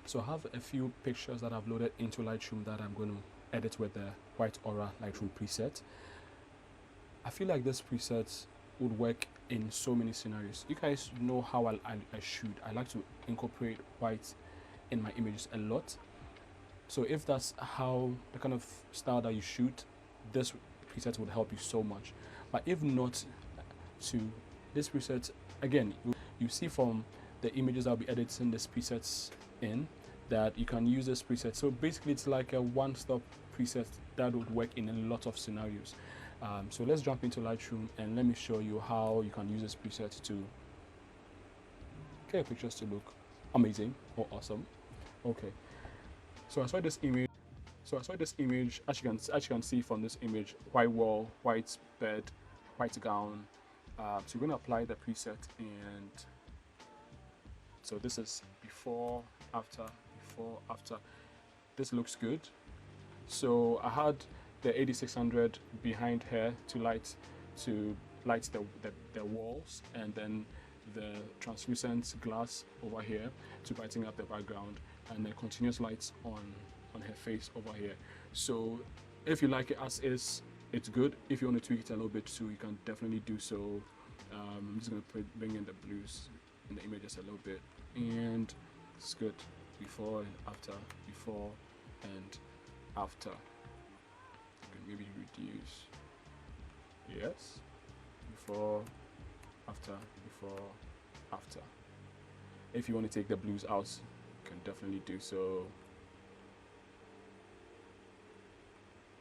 So I have a few pictures that I've loaded into Lightroom that I'm going to edit with the White Aura Lightroom preset. I feel like this preset would work in so many scenarios. You guys know how I shoot. I like to incorporate white in my images a lot. So if that's how the kind of style that you shoot, this preset would help you so much. But if not, to this preset, again, you see from the images I'll be editing this presets in that you can use this preset. So basically it's like a one-stop preset that would work in a lot of scenarios. So let's jump into Lightroom and let me show you how you can use this preset to get your pictures to look amazing or awesome. Okay, so I saw this image. As you can see from this image, white wall, white bed, white gown. So we're going to apply the preset, and so this is before, after, before, after. This looks good. So I had the 8600 behind here to light the walls, and then the translucent glass over here to brighten up the background, and the continuous lights on her face over here. So if you like it as is, it's good. If you want to tweak it a little bit too, you can definitely do so. I'm just going to bring in the blues in the images a little bit, and it's good. Before and after, before and after. You can maybe reduce. Yes. Before, after, before, after. If you want to take the blues out, you can definitely do so.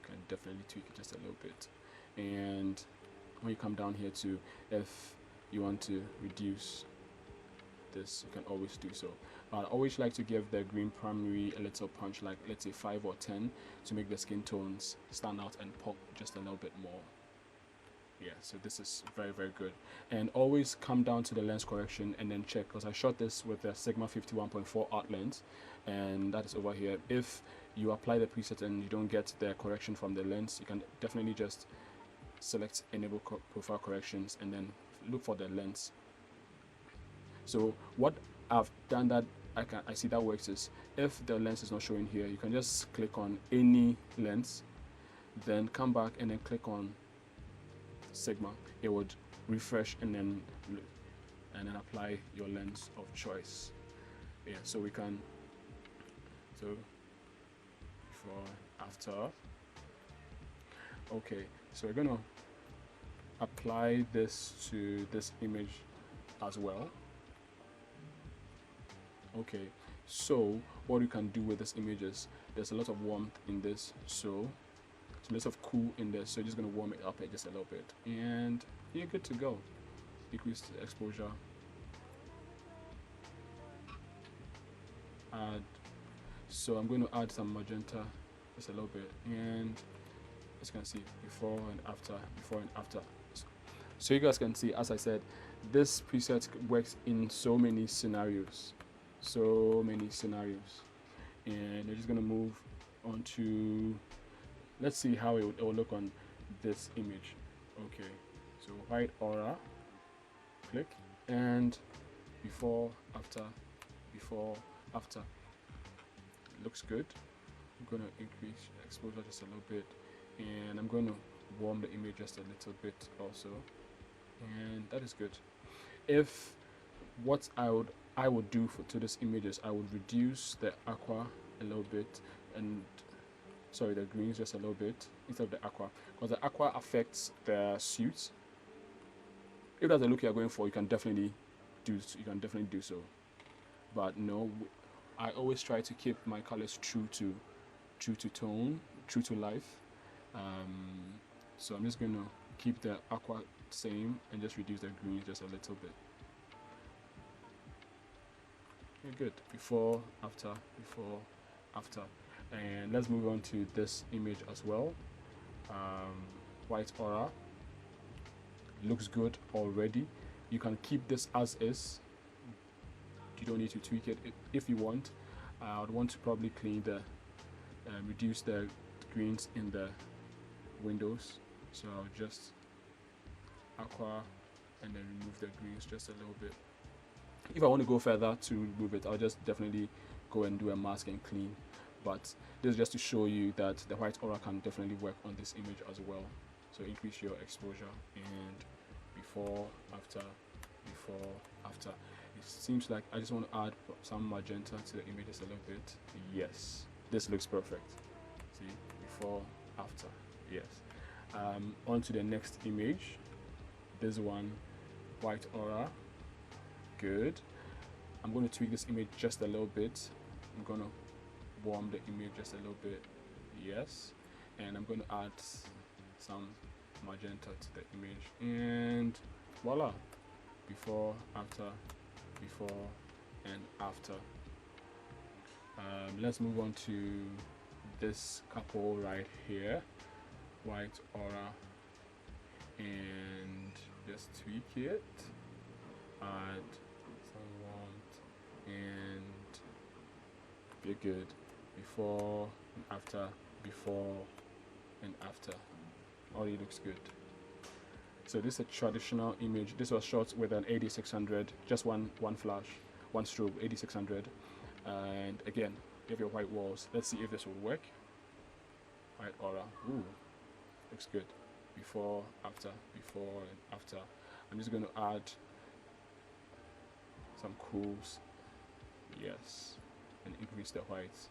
You can definitely tweak it just a little bit. And when you come down here to, if you want to reduce this, you can always do so. I always like to give the green primary a little punch, like let's say 5 or 10, to make the skin tones stand out and pop just a little bit more. Yeah, so this is very, very good. And always come down to the lens correction and then check, because I shot this with the Sigma 51.4 art lens, and that is over here. If you apply the preset and you don't get the correction from the lens, you can definitely just select enable profile corrections and then look for the lens. So what I've done that I see that works is, if the lens is not showing here, you can just click on any lens, then come back and then click on Sigma. It would refresh and then apply your lens of choice. Yeah, so we can, so before, after. Okay, so we're gonna apply this to this image as well. Okay, so what you can do with this image is, there's a lot of warmth in this, so lots of cool in this, so you're just going to warm it up just a little bit, and you're good to go. Decrease the exposure, add, so I'm going to add some magenta just a little bit, and as you can see, before and after, before and after. So you guys can see, as I said, this preset works in so many scenarios, and we're just going to move on to, let's see how it will look on this image. Okay, so white aura, click, and before, after, it looks good. I'm going to increase exposure just a little bit, and I'm going to warm the image just a little bit also, and that is good. If what I would do to this images, I would reduce the aqua a little bit, and sorry, the greens just a little bit instead of the aqua, because the aqua affects the suits. If that's the look you're going for, you can definitely do so. But no, I always try to keep my colors true to tone, true to life. So I'm just going to keep the aqua same and just reduce the greens just a little bit. Okay, good. Before, after, before, after. And let's move on to this image as well. White aura looks good already. You can keep this as is. You don't need to tweak it if you want. I would want to probably clean the reduce the greens in the windows, so I'll just aqua and then remove the greens just a little bit. If I want to go further to remove it, I'll just definitely go and do a mask and clean. But this is just to show you that the white aura can definitely work on this image as well. So increase your exposure, and before, after, before, after. It seems like I just want to add some magenta to the image just a little bit. Yes, this looks perfect. See, before, after. Yes. On to the next image. This one, white aura. Good. I'm going to tweak this image just a little bit. I'm going to warm the image just a little bit. Yes. And I'm going to add some magenta to the image, and voila, before, after, before and after. Let's move on to this couple right here, white aura, and just tweak it, add some warmth, and be good. Before and after, before and after. Already looks good. So this is a traditional image. This was shot with an 8600, just one flash, one strobe, 8600. And again, you have your white walls. Let's see if this will work. White aura. Ooh, looks good. Before, after, before and after. I'm just going to add some cools. Yes, and increase the whites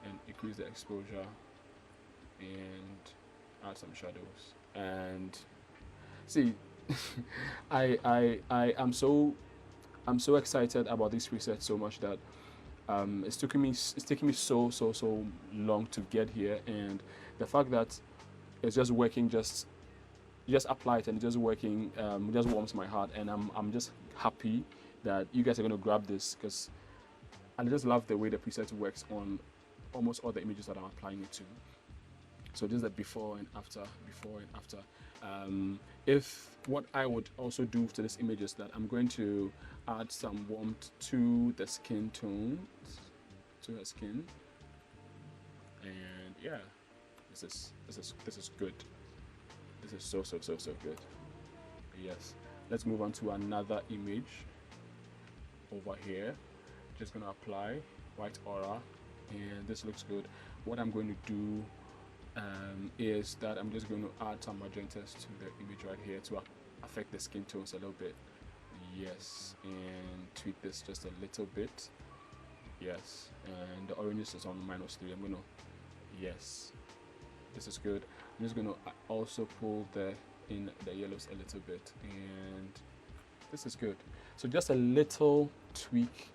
and increase the exposure and add some shadows. And see, I'm so excited about this preset so much that it's taking me so long to get here, and the fact that it's just working, just apply it and it's just working, just warms my heart, and I'm just happy that you guys are going to grab this, because I just love the way the preset works on almost all the images that I'm applying it to. So this is the before and after, before and after. If what I would also do to this image is that I'm going to add some warmth to the skin tones, to her skin, and yeah, this is good. This is so good. Yes. Let's move on to another image over here. Just gonna apply white aura, and this looks good. What I'm going to do is that I'm just going to add some magentas to the image right here to affect the skin tones a little bit. Yes, and tweak this just a little bit. Yes, and the oranges is on -3. I'm gonna, yes, this is good. I'm just gonna also pull in the yellows a little bit, and this is good. So just a little tweak,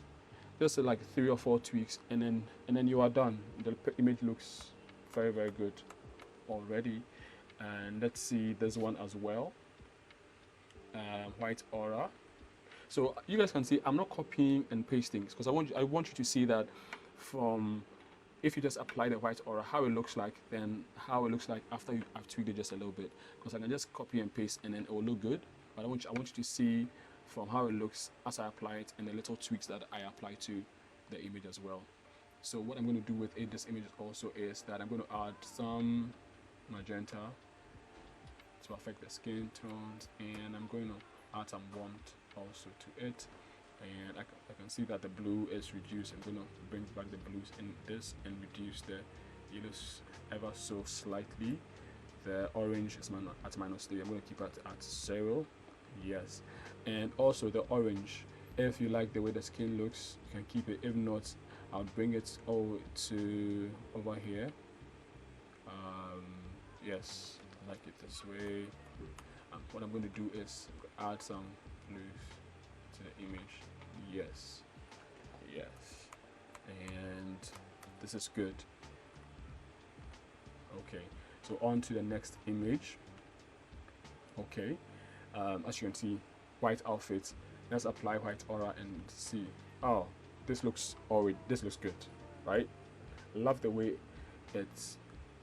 just like 3 or 4 tweaks, and then you are done. The image looks very good already. And let's see this one as well, white aura. So you guys can see I'm not copying and pasting, because I want you to see that from, if you just apply the white aura, how it looks like, then how it looks like after I've tweaked it just a little bit, because I can just copy and paste and then it will look good. But I want you to see from how it looks as I apply it, and the little tweaks that I apply to the image as well. So what I'm going to do with this image also is that I'm going to add some magenta to affect the skin tones, and I'm going to add some warmth also to it. And I can see that the blue is reduced. I'm going to bring back the blues in this and reduce the yellows ever so slightly. The orange is at -3. I'm going to keep it at 0. Yes. And also the orange, if you like the way the skin looks, you can keep it. If not, I'll bring it over over here. Yes, I like it this way. What I'm going to do is add some blues to the image. Yes, and this is good. Okay, so on to the next image. Okay, as you can see, white outfit. Let's apply white aura and see. Oh, this looks good, right? Love the way it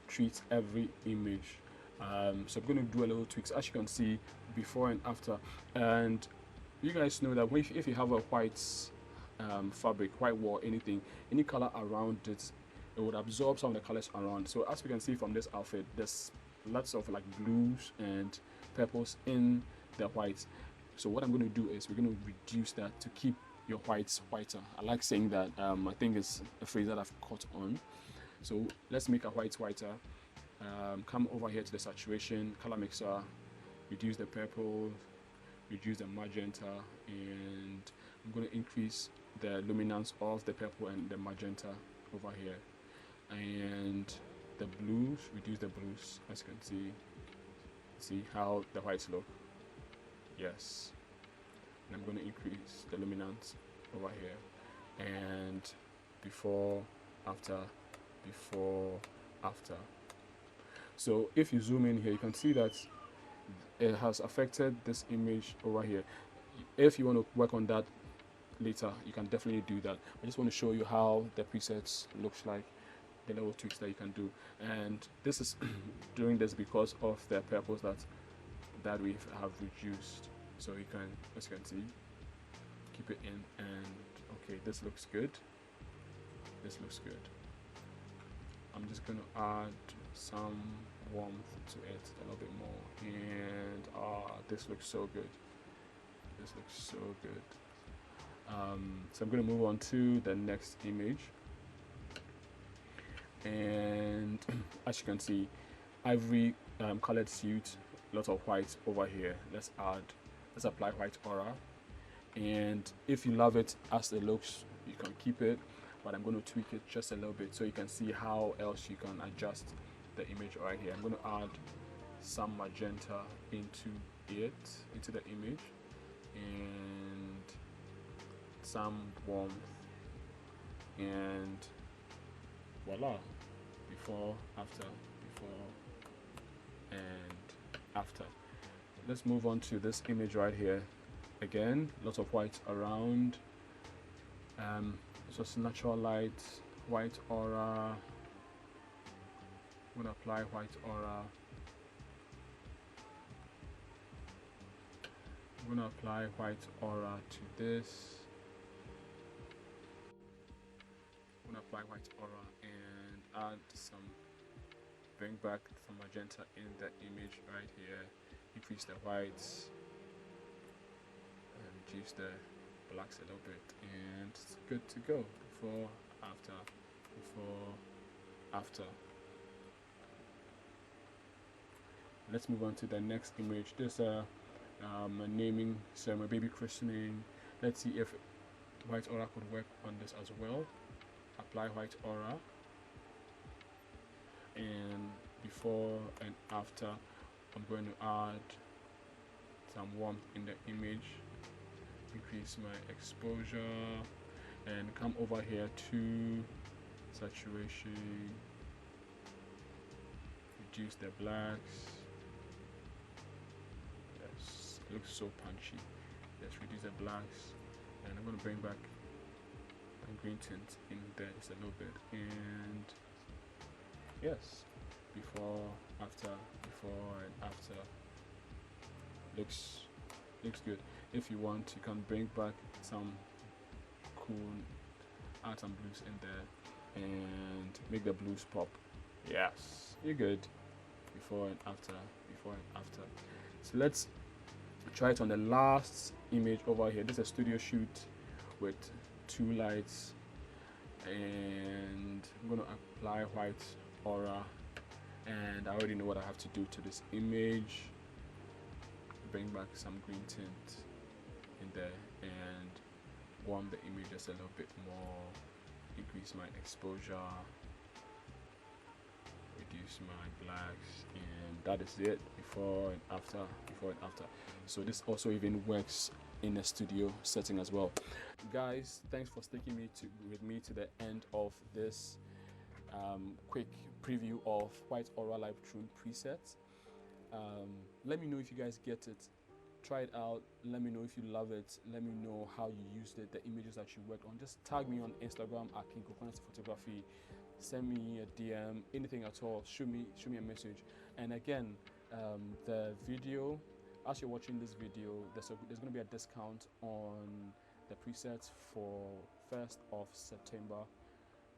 treats every image. So I'm going to do a little tweaks, as you can see, before and after. And you guys know that if you have a white fabric, white wall, any color around it, it would absorb some of the colors around. So as we can see from this outfit, there's lots of like blues and purples in the white. So what I'm going to do is we're going to reduce that to keep your whites whiter. I like saying that. I think it's a phrase that I've caught on. So let's make our whites whiter. Come over here to the saturation, color mixer, reduce the purple, reduce the magenta, and I'm going to increase the luminance of the purple and the magenta over here. And the blues, reduce the blues, as you can see how the whites look. Yes. And I'm going to increase the luminance over here, and before, after, before, after. So if you zoom in here, you can see that it has affected this image over here. If you want to work on that later, you can definitely do that. I just want to show you how the presets looks like, the little tweaks that you can do. And this is doing this because of the purples that we have reduced. So you can, as you can see, keep it in, and okay, this looks good. This looks good. I'm just going to add some warmth to it a little bit more, and this looks so good. This looks so good. So I'm going to move on to the next image, and as you can see, ivory colored suit, lots of white over here. Let's apply white aura, and if you love it as it looks, you can keep it, but I'm going to tweak it just a little bit so you can see how else you can adjust the image right here. I'm going to add some magenta into the image, and some warmth, and voila, before, after, before and after. Let's move on to this image right here. Again, lots of white around. Just natural light, white aura. I'm gonna apply white aura. I'm gonna apply white aura to this. I'm gonna apply white aura and add bring back some magenta in the image right here. Increase the whites and reduce the blacks a little bit, and it's good to go. Before, after, before, after. Let's move on to the next image. There's a naming ceremony, baby christening. Let's see if white aura could work on this as well. Apply white aura, and before and after, I'm going to add some warmth in the image, increase my exposure, and come over here to saturation, reduce the blacks. Yes, it looks so punchy. Let's reduce the blacks, and I'm going to bring back some green tint in there just a little bit, and yes, before, after, before and after. Looks good. If you want, you can bring back some cool, add some blues in there and make the blues pop. Yes, you're good. Before and after, before and after. So let's try it on the last image over here. This is a studio shoot with 2 lights, and I'm gonna apply white aura, and I already know what I have to do to this image. Bring back some green tint in there and warm the image just a little bit more, increase my exposure, reduce my blacks, and that is it. Before and after, before and after. So this also even works in a studio setting as well. Guys, thanks for sticking with me to the end of this quick preview of white aura Lightroom presets. Let me know if you guys get it. Try it out. Let me know if you love it. Let me know how you used it, the images that you worked on. Just tag me on Instagram at KingKokonati-Photography. Send me a DM, anything at all. Shoot me a message. And again, the video, as you're watching this video, there's going to be a discount on the presets for 1st of September.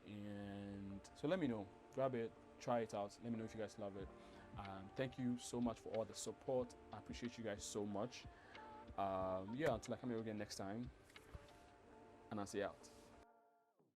And so let me know. Grab it, try it out. Let me know if you guys love it. Thank you so much for all the support. I appreciate you guys so much. Yeah, until I come here again next time. and I'll see you out.